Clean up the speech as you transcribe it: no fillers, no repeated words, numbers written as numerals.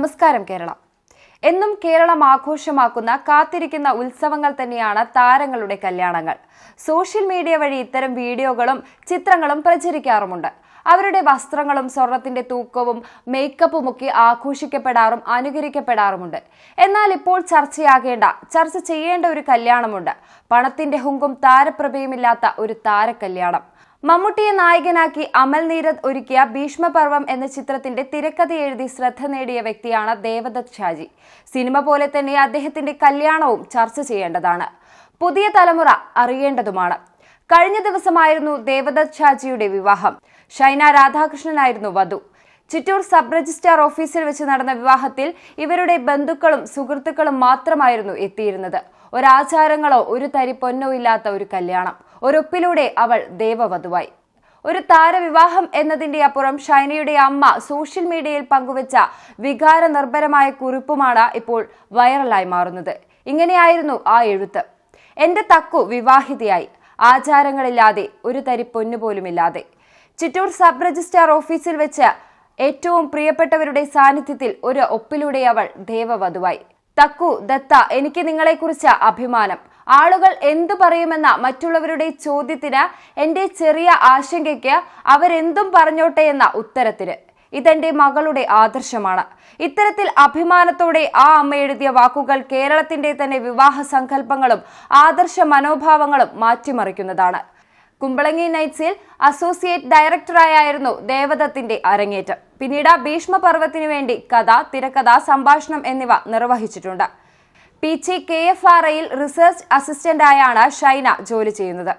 നമസ്കാരം കേരളം. എന്നും കേരളം ആഘോഷമാക്കുന്ന കാത്തിരിക്കുന്ന ഉത്സവങ്ങൾ തന്നെയാണ് താരങ്ങളുടെ കല്യാണങ്ങൾ. സോഷ്യൽ മീഡിയ വഴി ഇത്തരം വീഡിയോകളും ചിത്രങ്ങളും പ്രചരിക്കാറുമുണ്ട്. അവരുടെ വസ്ത്രങ്ങളും സ്വർണത്തിന്റെ തൂക്കവും മേക്കപ്പുമൊക്കെ ആഘോഷിക്കപ്പെടാറും അനുകരിക്കപ്പെടാറുമുണ്ട്. എന്നാൽ ഇപ്പോൾ ചർച്ച ചെയ്യേണ്ട ഒരു കല്യാണമുണ്ട്. പണത്തിന്റെ ഹുങ്കും താരപ്രഭയുമില്ലാത്ത ഒരു താരക്കല്യാണം. മമ്മൂട്ടിയെ നായകനാക്കി അമൽ നീരദ് ഒരുക്കിയ ഭീഷ്മപർവം എന്ന ചിത്രത്തിന്റെ തിരക്കഥ എഴുതി ശ്രദ്ധ നേടിയ വ്യക്തിയാണ് ദേവദത്ത് ഷാജി. സിനിമ പോലെ തന്നെ അദ്ദേഹത്തിന്റെ കല്യാണവും ചർച്ച ചെയ്യേണ്ടതാണ്. പുതിയ തലമുറ അറിയേണ്ടതുമാണ്. കഴിഞ്ഞ ദിവസമായിരുന്നു ദേവദത്ത് ഷാജിയുടെ വിവാഹം. ഷൈന രാധാകൃഷ്ണനായിരുന്നു വധു. ചിറ്റൂർ സബ് രജിസ്ട്രാർ ഓഫീസിൽ വെച്ച് നടന്ന വിവാഹത്തിൽ ഇവരുടെ ബന്ധുക്കളും സുഹൃത്തുക്കളും മാത്രമായിരുന്നു എത്തിയിരുന്നത്. ഒരാചാരങ്ങളോ ഒരു തരി പൊന്നോ ഇല്ലാത്ത ഒരു കല്യാണം. ഒരൊപ്പിലൂടെ അവൾ ദേവവധുവായി. ഒരു താരവിവാഹം എന്നതിന്റെ അപ്പുറം ഷൈനയുടെ അമ്മ സോഷ്യൽ മീഡിയയിൽ പങ്കുവച്ച വികാര നിർഭരമായ കുറിപ്പുമാണ് ഇപ്പോൾ വൈറലായി മാറുന്നത്. ഇങ്ങനെയായിരുന്നു ആ എഴുത്ത്: എന്റെ തക്കു വിവാഹിതയായി, ആചാരങ്ങളില്ലാതെ, ഒരു തരി പൊന്നുപോലുമില്ലാതെ. ചിറ്റൂർ സബ് രജിസ്ട്രാർ ഓഫീസിൽ വെച്ച് ഏറ്റവും പ്രിയപ്പെട്ടവരുടെ സാന്നിധ്യത്തിൽ ഒരു ഒപ്പിലൂടെ അവൾ ദേവവധുവായി. തക്കു ദത്ത, എനിക്ക് നിങ്ങളെക്കുറിച്ച് അഭിമാനം. ആളുകൾ എന്തു പറയുമെന്ന മറ്റുള്ളവരുടെ ചോദ്യത്തിന്, എന്റെ ചെറിയ ആശങ്കയ്ക്ക് അവരെന്തും പറഞ്ഞോട്ടെ എന്ന ഉത്തരത്തിന്, ഇതെന്റെ മകളുടെ ആദർശമാണ്. ഇത്തരത്തിൽ അഭിമാനത്തോടെ ആ അമ്മ എഴുതിയ വാക്കുകൾ കേരളത്തിന്റെ തന്നെ വിവാഹ സങ്കല്പങ്ങളും ആദർശ മനോഭാവങ്ങളും മാറ്റിമറിക്കുന്നതാണ്. കുമ്പളങ്ങി നൈറ്റ്സിൽ അസോസിയേറ്റ് ഡയറക്ടറായിരുന്നു ദേവദത്തിന്റെ അരങ്ങേറ്റം. പിന്നീട് ഭീഷ്മപർവത്തിനു വേണ്ടി കഥ, തിരക്കഥ, സംഭാഷണം എന്നിവ നിർവഹിച്ചിട്ടുണ്ട്. PG KFRAയിൽ റിസർച്ച് അസിസ്റ്റന്റായാണ് ഷൈന ജോലി ചെയ്യുന്നത്.